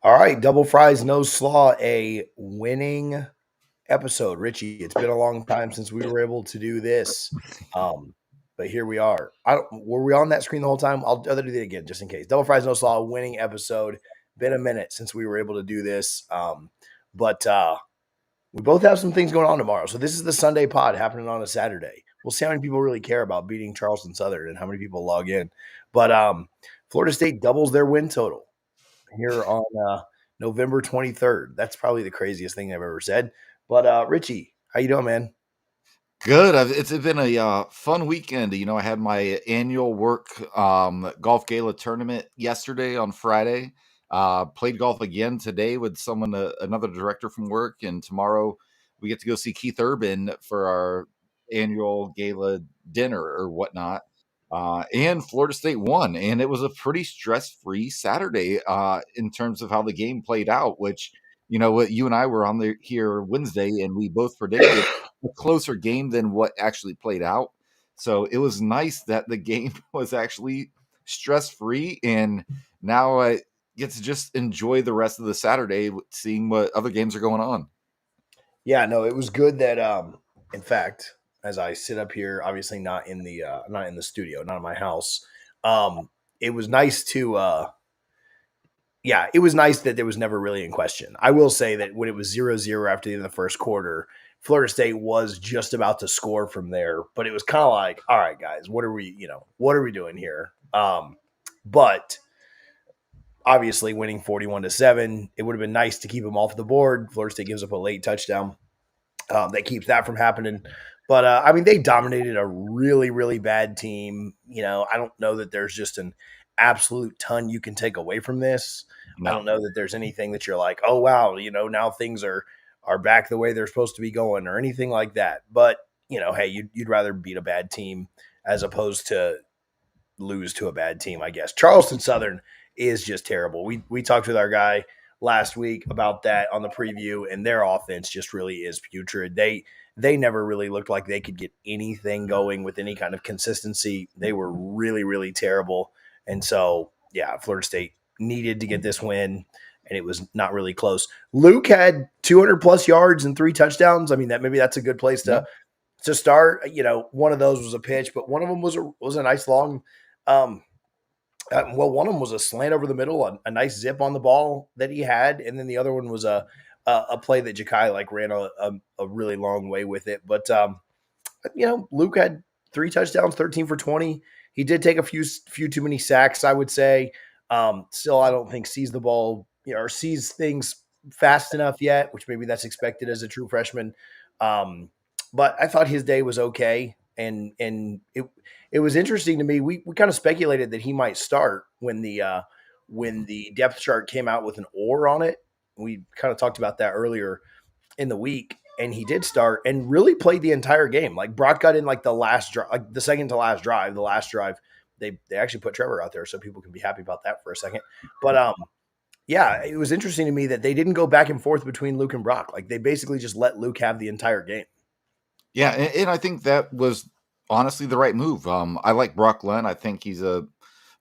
All right, double fries, no slaw, a winning episode. Richie, it's been a long time since we were able to do this, but here we are. Were we on that screen the whole time? I'll do it again just in case. Double fries, no slaw, a winning episode. Been a minute since we were able to do this, but we both have some things going on tomorrow. So this is the Sunday pod happening on a Saturday. We'll see how many people really care about beating Charleston Southern and how many people log in. But Florida State doubles their win total here on November 23rd. That's probably the craziest thing I've ever said. But Richie, how you doing, man? Good. It's been a fun weekend. I had my annual work golf gala tournament yesterday on Friday. Played golf again today with another director from work, and tomorrow we get to go see Keith Urban for our annual gala dinner or whatnot. And Florida State won, and it was a pretty stress-free Saturday in terms of how the game played out. Which what you and I were on here Wednesday, and we both predicted a closer game than what actually played out. So it was nice that the game was actually stress free, and now I get to just enjoy the rest of the Saturday seeing what other games are going on. Yeah, no, it was good that in fact, as I sit up here, obviously not in the studio, not in my house, it was nice to yeah, it was nice that there was never really in question. I will say that when it was 0-0 after the end of the first quarter, Florida State was just about to score from there, but it was kind of like, all right, guys, what are we doing here? But obviously winning 41-7, it would have been nice to keep them off the board. Florida State gives up a late touchdown that keeps that from happening. But I mean, they dominated a really, really bad team. I don't know that there's just an absolute ton you can take away from this. I No. don't know that there's anything that you're like, oh wow, now things are back the way they're supposed to be going or anything like that. But hey, you'd rather beat a bad team as opposed to lose to a bad team, I guess. Charleston Southern is just terrible. We talked with our guy last week about that on the preview, and their offense just really is putrid. They never really looked like they could get anything going with any kind of consistency. They were really, really terrible. And so, yeah, Florida State needed to get this win, and it was not really close. Luke had 200 plus yards and 3 touchdowns. I mean, maybe that's a good place Yeah. to start. One of those was a pitch, but one of them was a nice long um, one of them was a slant over the middle, a nice zip on the ball that he had, and then the other one was a play that Jakai like ran a really long way with it. But Luke had 3 touchdowns, 13 for 20. He did take a few too many sacks, I would say. Still, I don't think sees the ball or sees things fast enough yet, which maybe that's expected as a true freshman. Um, but I thought his day was okay, and it was interesting to me. We kind of speculated that he might start when the depth chart came out with an or on it. We kind of talked about that earlier in the week, and he did start and really played the entire game. Like Brock got in like the last drive, like the second to last drive, the last drive. They actually put Trevor out there, so people can be happy about that for a second. But yeah, it was interesting to me that they didn't go back and forth between Luke and Brock. Like they basically just let Luke have the entire game. Yeah, and I think that was honestly the right move. I like Brock Glenn. I think he's a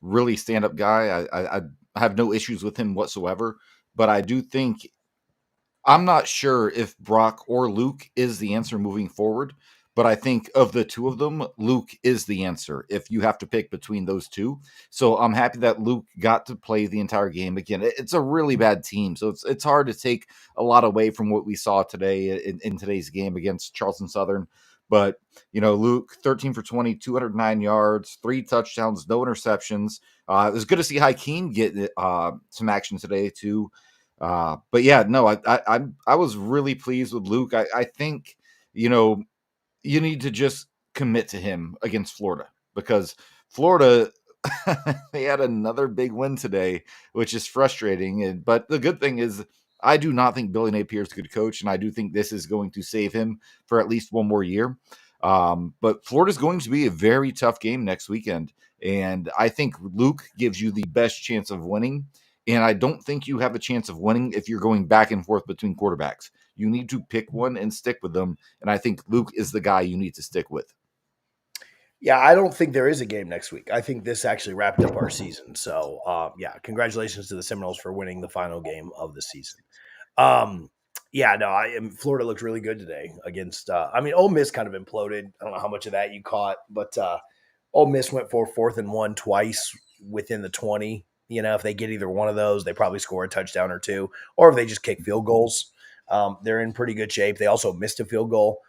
really stand-up guy. I have no issues with him whatsoever. But I do think I'm not sure if Brock or Luke is the answer moving forward, but I think of the two of them, Luke is the answer if you have to pick between those two. So I'm happy that Luke got to play the entire game again. It's a really bad team, so it's hard to take a lot away from what we saw today in today's game against Charleston Southern. But Luke 13 for 20, 209 yards, 3 touchdowns, no interceptions. It was good to see Hakeem get some action today too. But yeah, no, I was really pleased with Luke. I think you need to just commit to him against Florida because Florida they had another big win today, which is frustrating. But the good thing is, I do not think Billy Napier is a good coach, and I do think this is going to save him for at least one more year. But Florida's going to be a very tough game next weekend, and I think Luke gives you the best chance of winning. And I don't think you have a chance of winning if you're going back and forth between quarterbacks. You need to pick one and stick with them. And I think Luke is the guy you need to stick with. Yeah, I don't think there is a game next week. I think this actually wrapped up our season. So, yeah, congratulations to the Seminoles for winning the final game of the season. Um, yeah, no, I am. Florida looked really good today against. I mean, Ole Miss kind of imploded. I don't know how much of that you caught, but Ole Miss went for 4th and 1 twice within the 20. You know, if they get either one of those, they probably score a touchdown or two, or if they just kick field goals, they're in pretty good shape. They also missed a field goal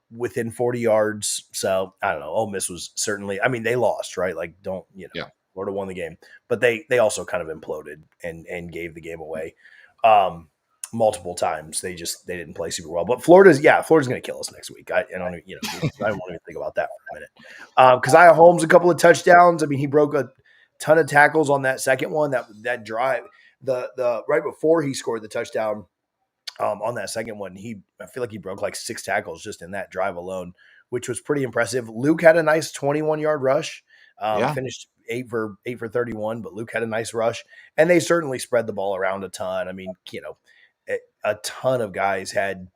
within 40 yards. So I don't know. Ole Miss was certainly. I mean, they lost, right? Like, don't you know? Yeah. Florida won the game, but they also kind of imploded and gave the game away. Um, Multiple times. They didn't play super well. But Florida's going to kill us next week. I don't I don't want to even think about that for a minute. Keziah Holmes a couple of touchdowns. I mean, he broke a ton of tackles on that second one. That drive, the right before he scored the touchdown on that second one, I feel like he broke like 6 tackles just in that drive alone, which was pretty impressive. Luke had a nice 21-yard rush. Yeah. Finished 8 for 31, but Luke had a nice rush, and they certainly spread the ball around a ton. I mean, a ton of guys had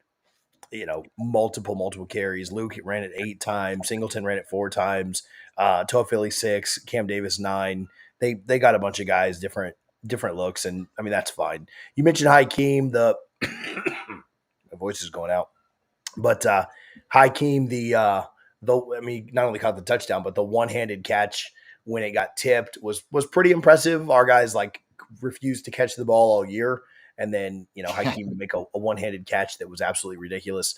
multiple carries. Luke ran it 8 times. Singleton ran it 4 times. Toafili 6. Cam Davis 9. They got a bunch of guys different looks, and I mean that's fine. You mentioned Hakeem. My voice is going out, but Hakeem I mean not only caught the touchdown, but the one-handed catch when it got tipped was pretty impressive. Our guys like refused to catch the ball all year, and then Hakeem to make a one-handed catch that was absolutely ridiculous.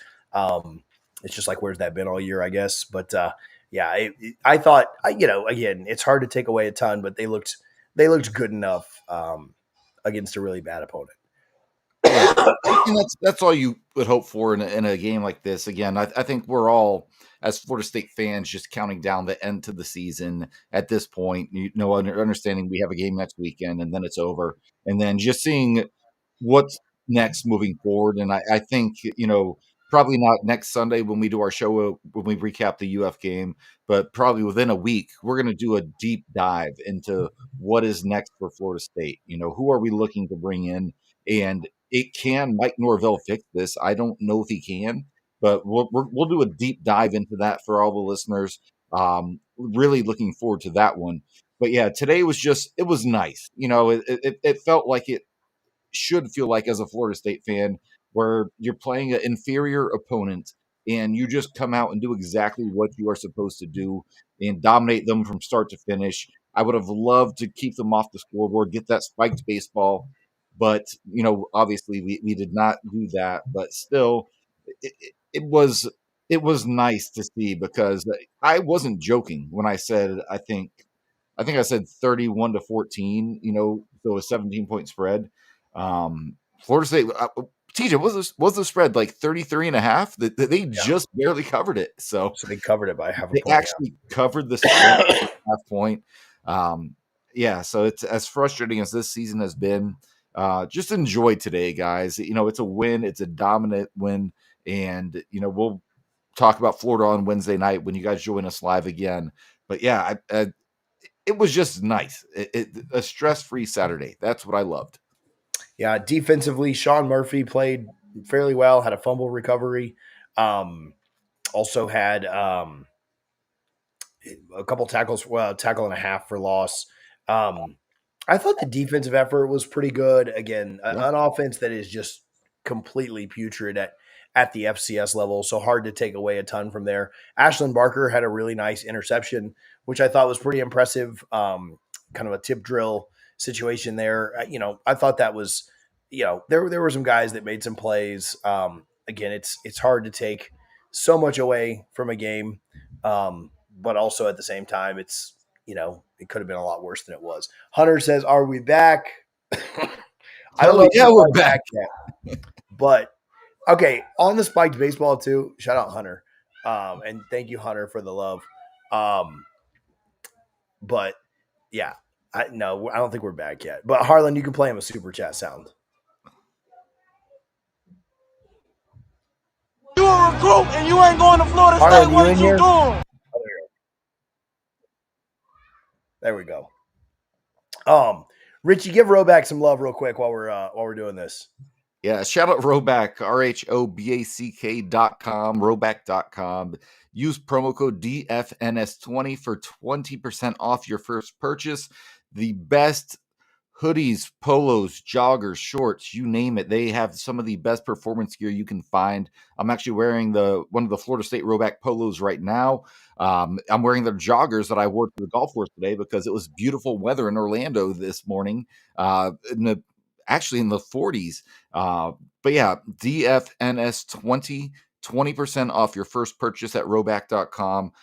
It's just like where's that been all year, I guess. But yeah, I thought again it's hard to take away a ton, but they looked good enough against a really bad opponent. Yeah, and that's all you would hope for in a game like this. Again, I think we're all, as Florida State fans, just counting down the end to the season at this point. Understanding we have a game next weekend and then it's over, and then just seeing what's next moving forward. And I think probably not next Sunday when we do our show when we recap the UF game, but probably within a week we're going to do a deep dive into what is next for Florida State. Who are we looking to bring in? And can Mike Norvell fix this? I don't know if he can, but we'll do a deep dive into that for all the listeners. Really looking forward to that one. But yeah, today it was nice. It felt like it should feel like as a Florida State fan, where you're playing an inferior opponent and you just come out and do exactly what you are supposed to do and dominate them from start to finish. I would have loved to keep them off the scoreboard, get that spiked baseball, but obviously we did not do that. But still, it was nice to see, because I wasn't joking when I said I think I said 31-14. So a 17-point spread. Florida State, TJ, was the spread like 33 and a half? They Yeah, just barely covered it. So so they covered it by half a they point. actually covered the spread half point. Yeah, so it's as frustrating as this season has been. Just enjoy today, guys. It's a win. It's a dominant win. And, we'll talk about Florida on Wednesday night when you guys join us live again. But yeah, it was just nice. A stress-free Saturday. That's what I loved. Yeah, defensively, Sean Murphy played fairly well, had a fumble recovery. Also had a couple tackles, well, tackle and a half for loss. Um, I thought the defensive effort was pretty good. Again, Yeah. an offense that is just completely putrid at the FCS level, so hard to take away a ton from there. Ashlyn Barker had a really nice interception, which I thought was pretty impressive. Kind of a tip drill situation there. I thought that was, there were some guys that made some plays. Again, it's hard to take so much away from a game. But also at the same time, it could have been a lot worse than it was. Hunter says, "Are we back?" I don't know Oh if yeah, we we're are back. back yet, but okay. On the spiked baseball too. Shout out Hunter, and thank you Hunter for the love. Um, but yeah, no, I don't think we're back yet. But Harlan, you can play him a super chat sound. You a recruit and you ain't going to Florida State. Harlan, you What in is you here? doing? Oh, there we go. Richie, give Roback some love real quick while we're doing this. Yeah, shout out Roback, RHOBACK.com, Roback.com. Use promo code DFNS20 for 20% off your first purchase. The best hoodies, polos, joggers, shorts, you name it. They have some of the best performance gear you can find. I'm actually wearing one of the Florida State Roback polos right now. I'm wearing their joggers that I wore to the golf course today because it was beautiful weather in Orlando this morning. Actually in the 40s. But yeah, DFNS20, 20% off your first purchase at roback.com.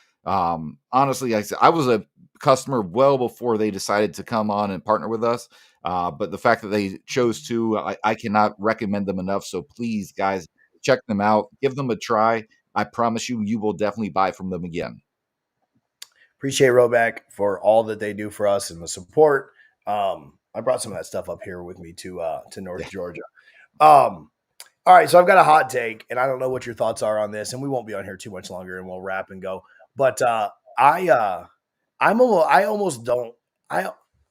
Honestly, I was a customer well before they decided to come on and partner with us. But the fact that they chose to, I cannot recommend them enough. So please, guys, check them out. Give them a try. I promise you, you will definitely buy from them again. Appreciate Roback for all that they do for us and the support. I brought some of that stuff up here with me to North Georgia. All right, so I've got a hot take, and I don't know what your thoughts are on this, and we won't be on here too much longer, and we'll wrap and go. But I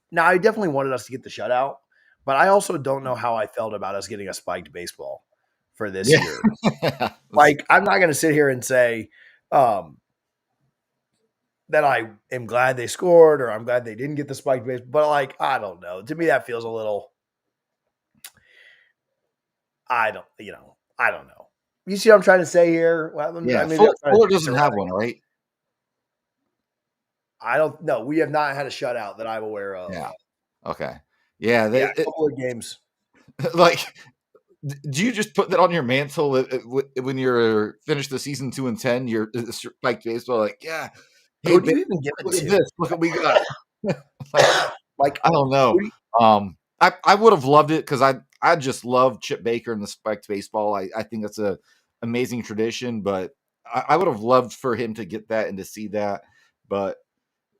definitely wanted us to get the shutout, but I also don't know how I felt about us getting a spiked baseball for this year. Like, I'm not going to sit here and say that I am glad they scored or I'm glad they didn't get the spiked baseball, but like, I don't know. To me, that feels a little. I don't know. You see what I'm trying to say here? Well, yeah, Fuller doesn't have one, right? I don't know. We have not had a shutout that I'm aware of. Yeah. Okay. Yeah. A couple of games. Like, do you just put that on your mantle when you're finished the season 2-10? You're spiked baseball, like, yeah. Hey, who do you even give it look to? At this. Look what we got. like, I don't know. I would have loved it because I just love Chip Baker and the spiked baseball. I think that's a amazing tradition, but I would have loved for him to get that and to see that. But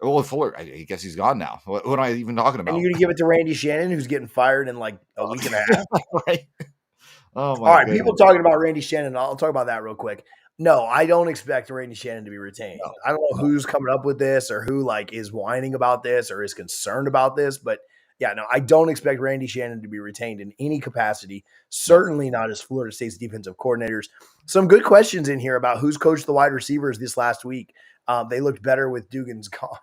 Fuller, I guess he's gone now. What am I even talking about? And you're gonna give it to Randy Shannon, who's getting fired in like a week and a half. Right. Oh my! All right, people talking about Randy Shannon. I'll talk about that real quick. No, I don't expect Randy Shannon to be retained. No. I don't know who's coming up with this or who like is whining about this or is concerned about this, but yeah, no, I don't expect Randy Shannon to be retained in any capacity. Certainly not as Florida State's defensive coordinators. Some good questions in here about who's coached the wide receivers this last week. They looked better with Dugan's gone.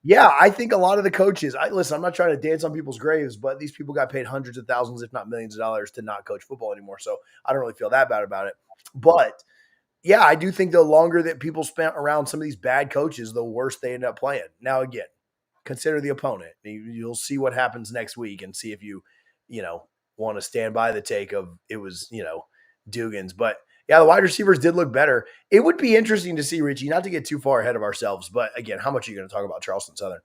Yeah, I think a lot of the coaches, listen, I'm not trying to dance on people's graves, but these people got paid hundreds of thousands, if not millions of dollars to not coach football anymore. So I don't really feel that bad about it. But yeah, I do think the longer that people spent around some of these bad coaches, the worse they end up playing. Now, again, consider the opponent. You'll see what happens next week and see if you want to stand by the take of it was, Dugan's. But yeah, the wide receivers did look better. It would be interesting to see, Richie, not to get too far ahead of ourselves, but again, how much are you going to talk about Charleston Southern?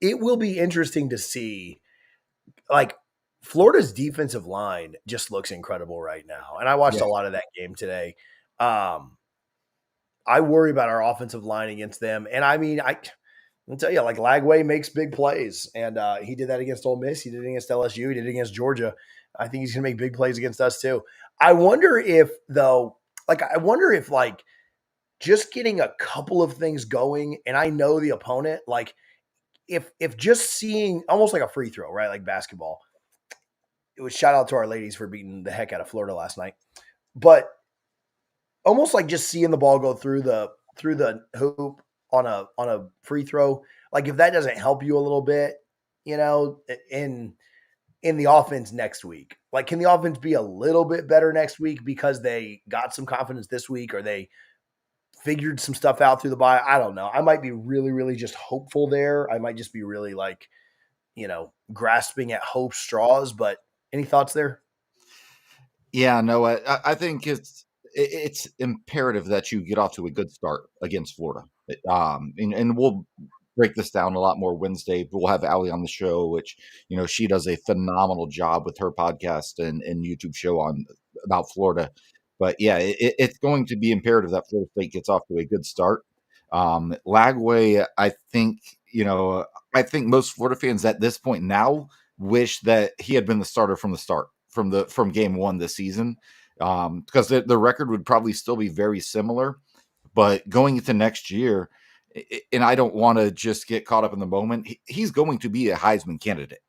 It will be interesting to see, like, Florida's defensive line just looks incredible right now. And I watched a lot of that game today. I worry about our offensive line against them. And I mean, I'll tell you, like, Lagway makes big plays. And he did that against Ole Miss. He did it against LSU. He did it against Georgia. I think he's going to make big plays against us too. I wonder if just getting a couple of things going, and I know the opponent, like if just seeing almost like a free throw, right? Like basketball. It was shout out to our ladies for beating the heck out of Florida last night. But almost like just seeing the ball go through the hoop on a free throw, like if that doesn't help you a little bit, in the offense next week. Like, can the offense be a little bit better next week because they got some confidence this week or they figured some stuff out through the bye? I don't know. I might be really, really just hopeful there. I might just be really like, grasping at hope straws, but any thoughts there? Yeah, no, I think it's imperative that you get off to a good start against Florida. And we'll break this down a lot more Wednesday. We'll have Allie on the show, which, she does a phenomenal job with her podcast and YouTube show about Florida. But yeah, it's going to be imperative that Florida State gets off to a good start. Lagway, I think most Florida fans at this point now wish that he had been the starter from the start, from game one this season, because the record would probably still be very similar. But going into next year, and I don't want to just get caught up in the moment, he's going to be a Heisman candidate.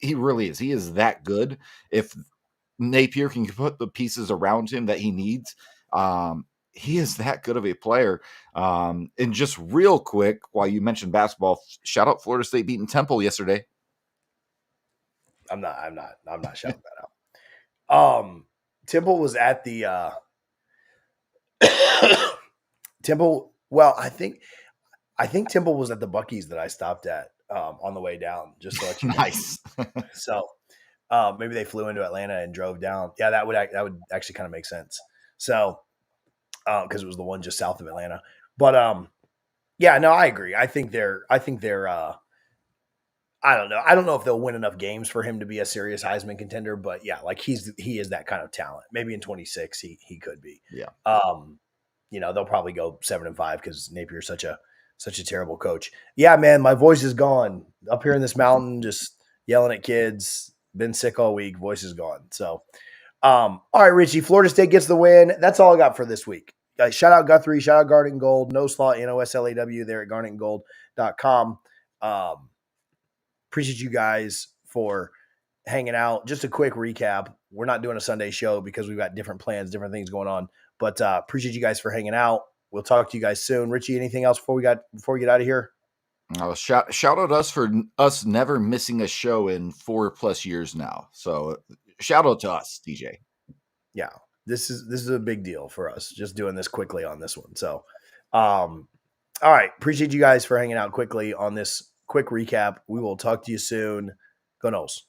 He really is. He is that good. If Napier can put the pieces around him that he needs, he is that good of a player. And just real quick, while you mentioned basketball, shout out Florida State beating Temple yesterday. I'm not shouting that out. Temple was at the Temple. Well, I think Temple was at the Buc-ee's that I stopped at on the way down, just to let you know. Nice. So maybe they flew into Atlanta and drove down. Yeah, that would actually kind of make sense. So because it was the one just south of Atlanta. But yeah, no, I agree. I think they're I don't know. I don't know if they'll win enough games for him to be a serious Heisman contender, but yeah, like he is that kind of talent. Maybe in 26 he could be. Yeah. They'll probably go 7-5 because Napier's such a terrible coach. Yeah, man, my voice is gone up here in this mountain, just yelling at kids. Been sick all week. Voice is gone. So, all right, Richie, Florida State gets the win. That's all I got for this week. Shout out Guthrie. Shout out Garnet and Gold. Noslaw, Noslaw there at garnetandgold.com. Appreciate you guys for hanging out. Just a quick recap. We're not doing a Sunday show because we've got different plans, different things going on. But appreciate you guys for hanging out. We'll talk to you guys soon. Richie, anything else before we get out of here? Shout out us for us never missing a show in 4+ years now. So shout out to us, DJ. Yeah, this is a big deal for us. Just doing this quickly on this one. So, all right, appreciate you guys for hanging out quickly on this quick recap. We will talk to you soon. Go Noles.